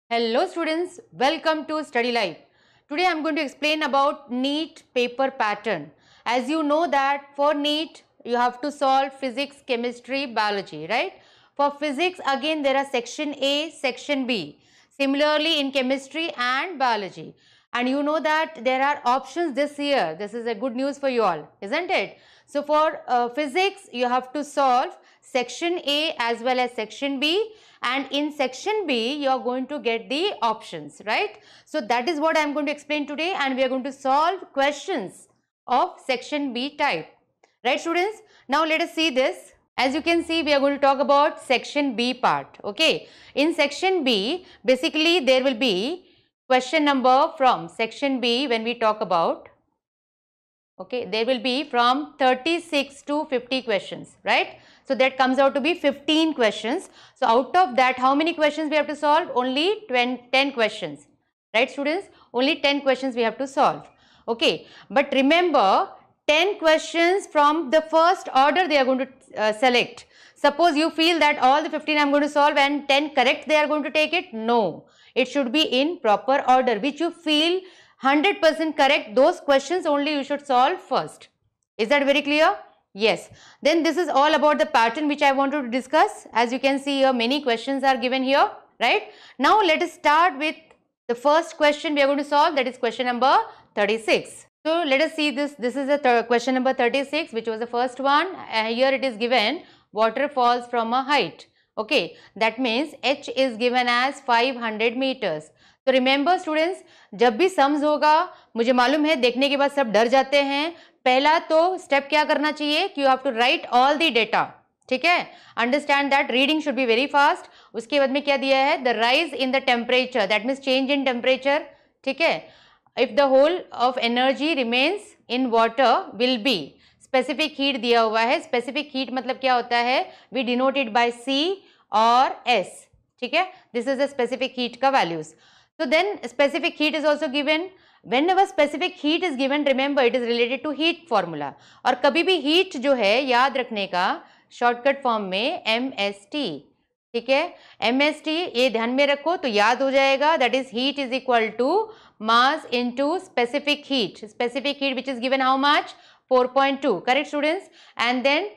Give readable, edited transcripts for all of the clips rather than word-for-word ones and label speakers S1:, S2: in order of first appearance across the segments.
S1: Hello students, welcome to Study Life. Today I am going to explain about NEET paper pattern. As you know that for NEET you have to solve physics, chemistry, biology, right? For physics again there are section A, section B. Similarly in chemistry and biology. And you know that there are options this year. This is a good news for you all, isn't it? So for physics you have to solve section A as well as section B, and in section B you are going to get the options, right? So that is what I am going to explain today, and we are going to solve questions of section B type, right students? Now let us see this. As you can see, we are going to talk about section B part, okay? In section B, basically there will be question number from section B when we talk about, okay, there will be from 36 to 50 questions, right? So that comes out to be 15 questions. So out of that, how many questions we have to solve? Only 10 questions, right students? Only 10 questions we have to solve, okay? But remember, 10 questions from the first order they are going to select. Suppose you feel that all the 15 I am going to solve and 10 correct they are going to take it. No, it should be in proper order, which you feel 100% correct. Those questions only you should solve first. Is that very clear? Yes. Then this is all about the pattern which I wanted to discuss. As you can see here, many questions are given here, right? Now let us start with the first question we are going to solve, that is question number 36. So let us see this. This is the question number 36, which was the first one. Here it is given, water falls from a height. Okay, that means h is given as 500 meters. तो remember students, जब भी sums होगा, मुझे मालूम है देखने के बाद सब डर जाते हैं, पहला तो स्टेप क्या करना चाहिए कि you have to write all the data, ठीक है? Understand that reading should be very fast. उसके बाद में क्या दिया है? The rise in the temperature, that means change in temperature, ठीक है? If the whole of energy remains in water will be, specific heat दिया हुआ है. स्पेसिफिक हीट मतलब क्या होता है? वी डिनोटेड बाय सी और एस, ठीक है? This is the specific heat का values. So then specific heat is also given. Whenever specific heat is given, remember it is related to heat formula. और कभी भी heat जो है याद रखने का shortcut form में MST, ठीक है? MST ये ध्यान में रखो तो याद हो जाएगा. That is heat is equal to mass into specific heat. Specific heat which is given how much? 4.2. Correct students? And then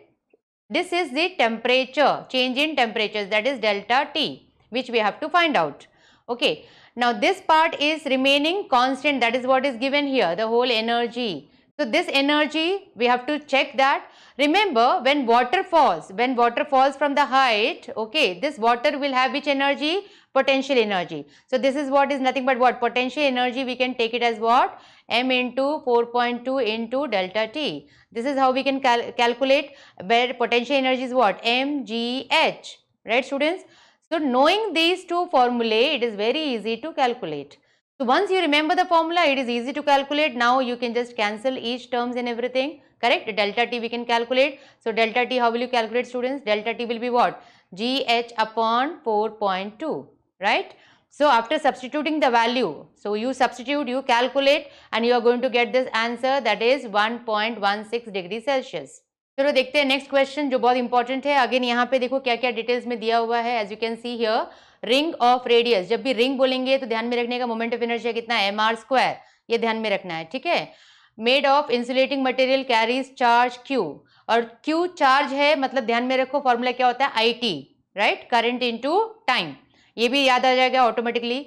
S1: this is the temperature, change in temperatures, that is delta T, which we have to find out. Okay. Now this part is remaining constant, that is what is given here, the whole energy. So this energy we have to check that. Remember, when water falls from the height, okay, this water will have which energy? Potential energy. So this is what is nothing but what? Potential energy. We can take it as what? M into 4.2 into delta T. This is how we can calculate where potential energy is what? mgh, right students? So knowing these two formulae, it is very easy to calculate. So once you remember the formula, it is easy to calculate. Now you can just cancel each terms and everything, correct? Delta T we can calculate. So delta T, how will you calculate students? Delta T will be what? GH upon 4.2, right? So after substituting the value, so you substitute, you calculate, and you are going to get this answer, that is 1.16 degrees Celsius. चलो देखते हैं next question जो बहुत important है. Again यहाँ पे देखो क्या क्या डिटेल्स में दिया हुआ है. As you can see here, ring of radius. जब भी रिंग बोलेंगे तो ध्यान में रखने का मोमेंट ऑफ इनर्शिया कितना है? mr². ये ध्यान में रखना है, ठीक है? Made of insulating material carries charge Q, और Q चार्ज है मतलब ध्यान में रखो फॉर्मूला क्या होता है? IT, right? Current into time. ये भी याद आ जाएगा automatically.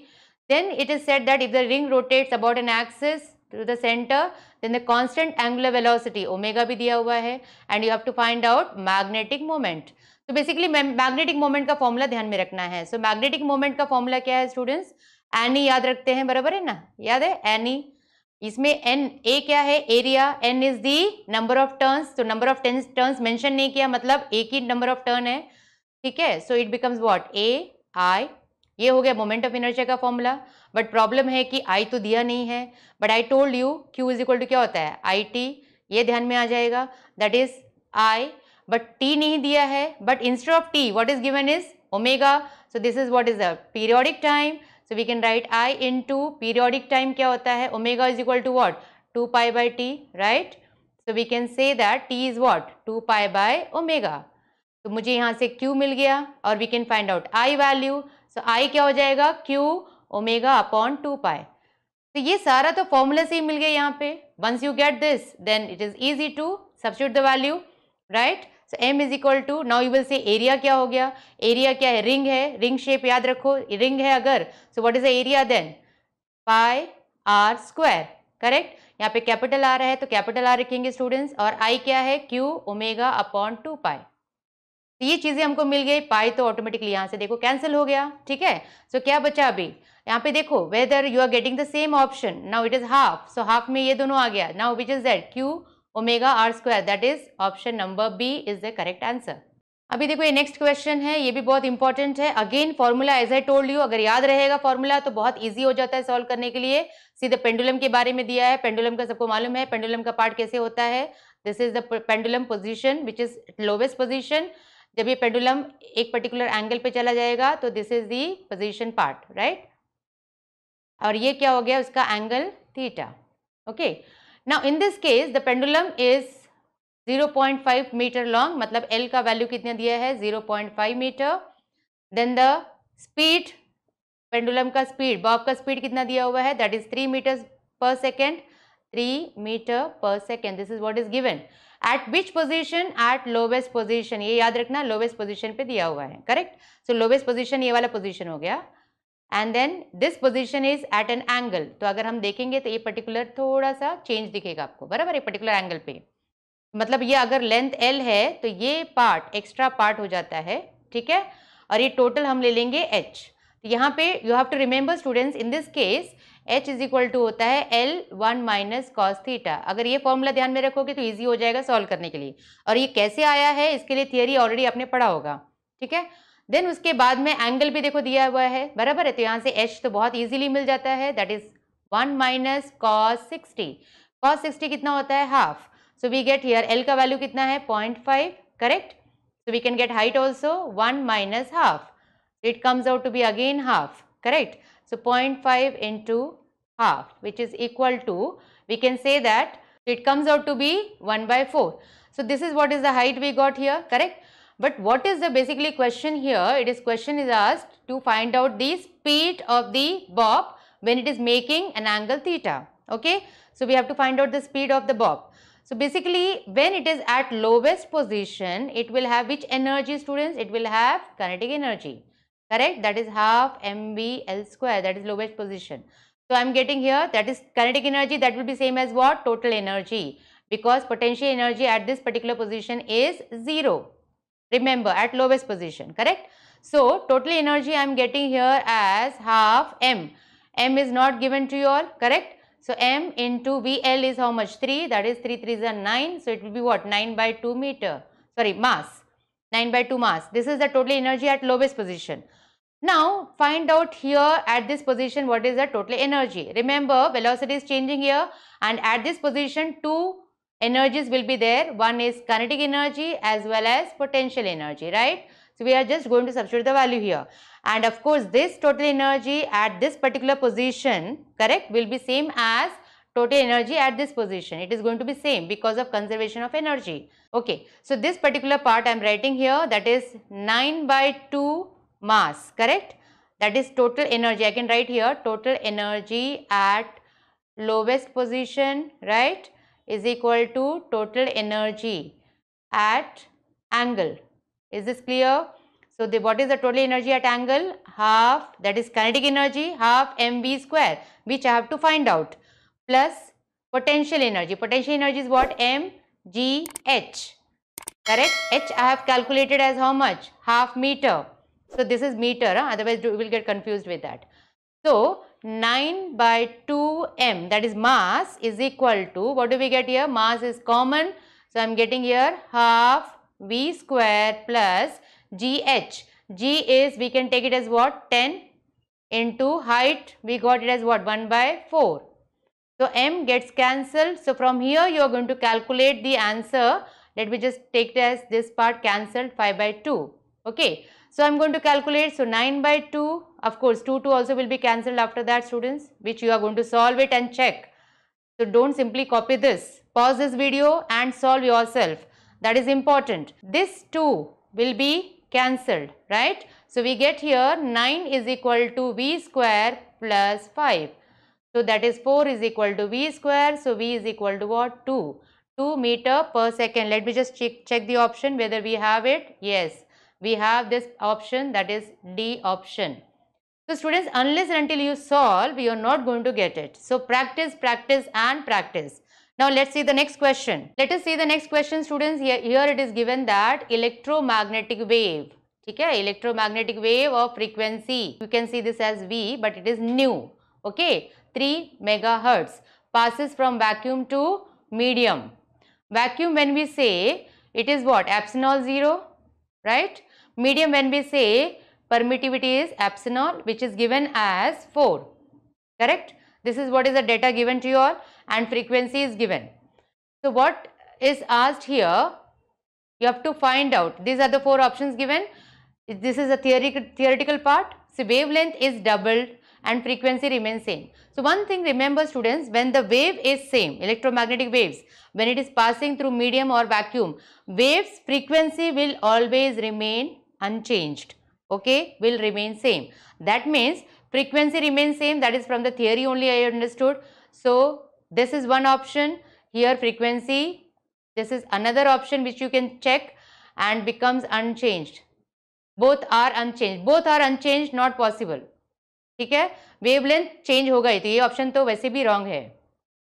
S1: Then it is said that if the ring rotates about an axis to the center, then the constant angular velocity omega भी दिया हुआ है, and you have to find out magnetic moment. तो बेसिकली मैग्नेटिक मोमेंट का formula ध्यान में रखना है. सो मैग्नेटिक मोमेंट का फॉर्मूला क्या है स्टूडेंट्स? एनी याद रखते हैं, बराबर है ना? याद है एनी. इसमें एन, ए क्या है? Area. N is the number of turns. तो नंबर ऑफ टर्न्स मेंशन नहीं किया, मतलब एक ही नंबर ऑफ टर्न है, ठीक है? So it becomes what? ए आई. ये हो गया मोमेंट ऑफ इनर्शिया का फॉर्मूला. बट प्रॉब्लम है कि आई तो दिया नहीं है. But I told you Q is equal to क्या होता है? I T. ये ध्यान में आ जाएगा, that is I. But T नहीं दिया है, but instead of T what is given is omega. So this is what is the periodic time. So we can write I into periodic time क्या होता है? Omega is equal to what? 2 pi by T, right? So we can say that T is what? 2 pi by omega. तो मुझे यहाँ से Q मिल गया और we can find out I value. So I क्या हो जाएगा? Q omega upon 2 pi. तो ये सारा तो फॉर्मूला से ही मिल गया यहाँ पे. Once you get this then it is easy to substitute the value, right. So m is equal to, now you will say area क्या हो गया. एरिया क्या है? रिंग है. रिंग शेप याद रखो, रिंग है अगर. So what is the area then? Pi R square. Correct. यहाँ पे कैपिटल आर है तो कैपिटल आर रखेंगे स्टूडेंट्स. और I क्या है? Q omega upon 2 pi. तो ये चीजें हमको मिल गई. पाई तो ऑटोमेटिकली यहाँ से देखो कैंसिल हो गया. ठीक है. सो क्या बचा अभी यहाँ पे? देखो whether you are getting the same option. Now it is half. So half में ये दोनों आ गया. Now which is that? Q omega R square. That is option number B is the correct answer. अभी देखो ये नेक्स्ट क्वेश्चन है. ये भी बहुत इंपॉर्टेंट है. Again formula as I told you, अगर याद रहेगा फॉर्मूला तो बहुत ईजी हो जाता है सॉल्व करने के लिए. सीधे पेंडुलम के बारे में दिया है. पेंडुलम का सबको मालूम है. पेंडुलम का पार्ट कैसे होता है? This is the pendulum position which is lowest position. जब ये पेंडुलम एक पर्टिकुलर एंगल पे चला जाएगा तो this is the position part, right. और ये क्या हो गया? उसका angle theta. Okay. Now in this case the pendulum is 0.5 meter long, मतलब L का वैल्यू कितना दिया है? 0.5 meter. Then the speed, pendulum का स्पीड, बॉब का स्पीड कितना दिया हुआ है? That is 3 meter per second. 3 meter per second. This is what is given. At which position? Eight lowest position. ये याद रखना, लोवेस्ट पोजिशन पे दिया हुआ है. करेक्ट. सो लोवेस्ट पोजिशन ये वाला पोजिशन हो गया. And then this position is at an angle. तो अगर हम देखेंगे तो ये पर्टिकुलर थोड़ा सा चेंज दिखेगा आपको, बराबर. ये पर्टिकुलर एंगल पे, मतलब ये अगर लेंथ L है तो ये पार्ट एक्स्ट्रा पार्ट हो जाता है. ठीक है. और ये टोटल हम ले लेंगे H. तो यहाँ पे you have to remember students, in this case H is equal to होता है L1 माइनस कॉस थीटा. अगर ये फॉर्मूला ध्यान में रखोगे तो इजी हो जाएगा सॉल्व करने के लिए. और ये कैसे आया है इसके लिए थियरी ऑलरेडी आपने पढ़ा होगा. ठीक है. देन उसके बाद में एंगल भी देखो दिया हुआ है, बराबर है. तो यहाँ से H तो बहुत इजीली मिल जाता है. That is 1 minus cos 60. Cos 60 कितना होता है? Half. So we get here L का वैल्यू कितना है? 0.5. Correct. So we can get height also 1 minus half. It comes out to be again half. Correct. So 0.5 into half, which is equal to, we can say that it comes out to be 1 by 4. So this is what is the height we got here. Correct. But what is the basically question here? It is question is asked to find out the speed of the bob when it is making an angle theta. Okay. So we have to find out the speed of the bob. So basically when it is at lowest position, it will have which energy, students? It will have kinetic energy. Correct. That is half mv L square. That is lowest position. So I am getting here, that is kinetic energy. That will be same as what? Total energy, because potential energy at this particular position is 0. Remember, at lowest position. Correct. So total energy I am getting here as half m. M is not given to you all. Correct. So m into VL is how much? 3. That is 3 3s are 9. So it will be what? 9 by 2 meter. Sorry, mass. 9 by 2 mass. This is the total energy at lowest position. Now find out here at this position what is the total energy. Remember, velocity is changing here, and at this position two energies will be there. One is kinetic energy as well as potential energy, right? So we are just going to substitute the value here, and of course this total energy at this particular position, correct, will be same as total energy at this position. It is going to be same because of conservation of energy. Okay, so this particular part I am writing here, that is 9 by 2 mass. Correct. That is total energy. I can write here total energy at lowest position, right, is equal to total energy at angle. Is this clear? So what is the total energy at angle? Half, that is kinetic energy, half mv square, which I have to find out, plus potential energy. Potential energy is what? mgh. Correct. H I have calculated as how much? Half meter. So this is meter, otherwise you will get confused with that. So 9 by 2m, that is mass, is equal to, what do we get here? Mass is common. So I am getting here half v square plus gh. G is, we can take it as what? 10 into height, we got it as what? 1 by 4. So m gets cancelled. So from here you are going to calculate the answer. Let me just take it as this part cancelled, 5 by 2. Okay. So I am going to calculate. So 9 by 2, of course 2 also will be cancelled after that, students, which you are going to solve it and check. So don't simply copy this. Pause this video and solve yourself. That is important. This 2 will be cancelled, right? So we get here 9 is equal to v square plus 5. So that is 4 is equal to v square. So v is equal to what? 2 meter per second. Let me just check the option whether we have it. Yes, we have this option, that is D option. So students, unless and until you solve, you are not going to get it. So practice, practice and practice. Now let's see the next question. Let us see the next question, students. Here it is given that electromagnetic wave. Okay, electromagnetic wave of frequency. You can see this as V, but it is nu. Okay, 3 megahertz passes from vacuum to medium. Vacuum, when we say, it is what? Epsilon 0, right? Medium, when we say, permittivity is epsilon, which is given as 4. Correct? This is what is the data given to you all, and frequency is given. So what is asked here? You have to find out. These are the 4 options given. This is a theoretical part. So wavelength is doubled and frequency remains same. So one thing, remember students, when the wave is same, electromagnetic waves, when it is passing through medium or vacuum, waves frequency will always remain unchanged. Okay, will remain same. That means frequency remains same. That is from the theory only I understood. So this is one option. Here frequency. This is another option which you can check and becomes unchanged. Both are unchanged. Both are unchanged, not possible. ठीक है, wavelength change होगा ही, तो ये option तो वैसे भी wrong है.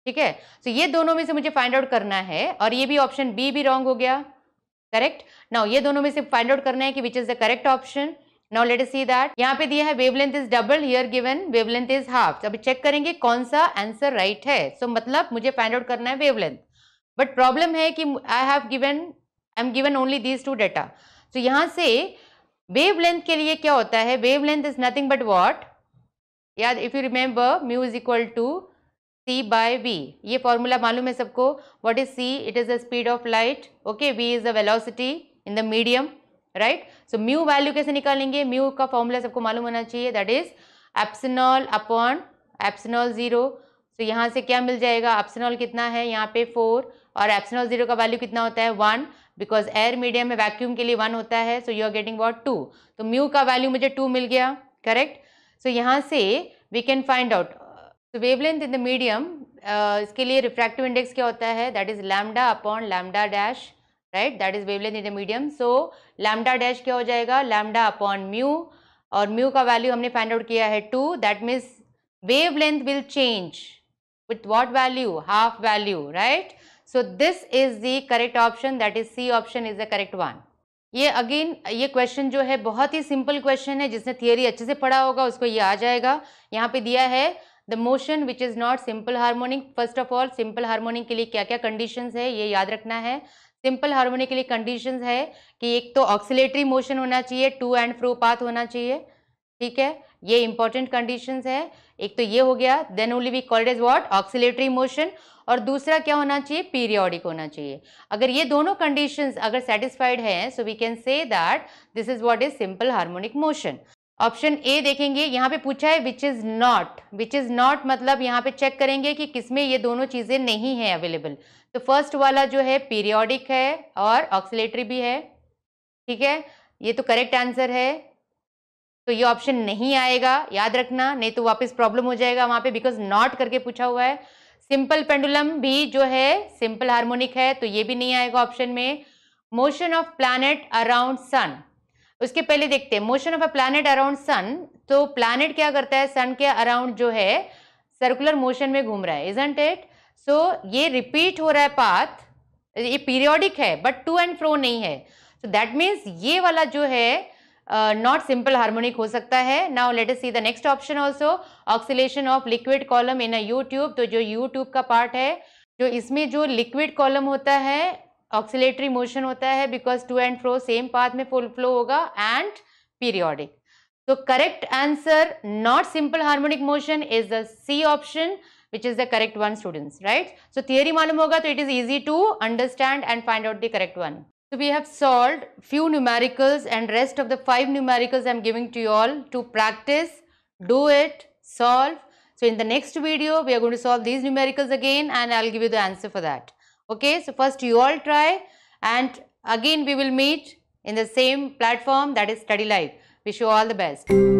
S1: ठीक है, तो ये दोनों में से मुझे फाइंड आउट करना है, और ये भी ऑप्शन बी भी रॉन्ग हो गया. करेक्ट. नाउ ये दोनों में से फाइंड आउट करना है कि which is the correct option. Now let us see that. यहाँ पे दिया है wavelength is double, here given wavelength is half. अभी चेक करेंगे कौन सा आंसर राइट है. सो मतलब मुझे फाइंड आउट करना है वेवलेंथ, बट प्रॉब्लम है कि I am given only these 2 data. तो यहाँ से वेवलेंथ के लिए क्या होता है, wavelength is nothing but what, याद, if you remember, mu is equal to c by v. ये फॉर्मूला मालूम है सबको. What is c? It is the speed of light. Okay, v is the velocity in the medium, right. So mu value कैसे निकालेंगे? Mu का formula सबको मालूम होना चाहिए, that is epsilon upon epsilon 0. तो यहाँ से क्या मिल जाएगा? एप्सिलॉन कितना है यहाँ पे 4, और एप्सिलॉन 0 का वैल्यू कितना होता है? 1, बिकॉज एयर मीडियम में वैक्यूम के लिए 1 होता है. So you are getting what? 2. तो म्यू का वैल्यू मुझे 2 मिल गया. करेक्ट. सो यहाँ से we can find out wavelength in the medium. इसके लिए रिफ्रैक्टिव इंडेक्स क्या होता है? That is lambda upon lambda dash, right. That is wavelength in the medium. So lambda dash क्या हो जाएगा? लैम्डा अपॉन म्यू, और म्यू का वैल्यू हमने फाइंड आउट किया है 2. That means wavelength will change with what value? Half value, right? So this is the correct option, that is C option is the correct one. ये again ये question जो है बहुत ही simple question है, जिसने theory अच्छे से पढ़ा होगा उसको ये आ जाएगा. यहाँ पे दिया है the motion which is not simple harmonic. First of all simple harmonic के लिए क्या क्या कंडीशंस है ये याद रखना है. सिंपल हार्मोनिक के लिए कंडीशंस है कि एक तो ऑक्सीलेटरी मोशन होना चाहिए, टू एंड फ्रो पाथ होना चाहिए. ठीक है, ये इंपॉर्टेंट कंडीशंस है. एक तो ये हो गया, then only we called as what? Oscillatory motion. और दूसरा क्या होना चाहिए? पीरियोडिक होना चाहिए. अगर ये दोनों कंडीशंस अगर सेटिस्फाइड हैं, so we can say that this is what is simple harmonic motion. Option A देखेंगे, यहाँ पे पूछा है which is not. Which is not मतलब यहाँ पे चेक करेंगे कि किसमें ये दोनों चीजें नहीं है अवेलेबल. तो फर्स्ट वाला जो है पीरियोडिक है और ऑक्सीलेटरी भी है. ठीक है, ये तो करेक्ट आंसर है. तो ये ऑप्शन नहीं आएगा, याद रखना, नहीं तो वापस प्रॉब्लम हो जाएगा वहां पे, बिकॉज नॉट करके पूछा हुआ है. सिंपल पेंडुलम भी जो है सिंपल हार्मोनिक है, तो ये भी नहीं आएगा ऑप्शन में. Motion of planet around sun, उसके पहले देखते हैं motion of a planet around sun. तो प्लैनेट क्या करता है? सन के अराउंड जो है सर्कुलर मोशन में घूम रहा है, इजंट इट. सो ये रिपीट हो रहा है पाथ, ये पीरियोडिक है बट टू एंड फ्रो नहीं है. सो दैट मीन्स ये वाला जो है नॉट सिंपल हार्मोनिक हो सकता है. Now let us see the next option also, oscillation of liquid column in a you tube. तो जो यू ट्यूब का पार्ट है, जो इसमें जो लिक्विड कॉलम होता है ऑक्सीलेटरी मोशन होता है, because to and fro same path में फुल फ्लो होगा एंड पीरियोडिक. तो correct answer not simple harmonic motion is the C option, which is the correct one, students, right? So theory मालूम होगा तो it is easy to understand and find out the correct one. So we have solved few numericals and rest of the 5 numericals I am giving to you all to practice, do it, solve. So in the next video we are going to solve these numericals again and I will give you the answer for that. Okay, so first you all try and again we will meet in the same platform, that is Study Live. Wish you all the best.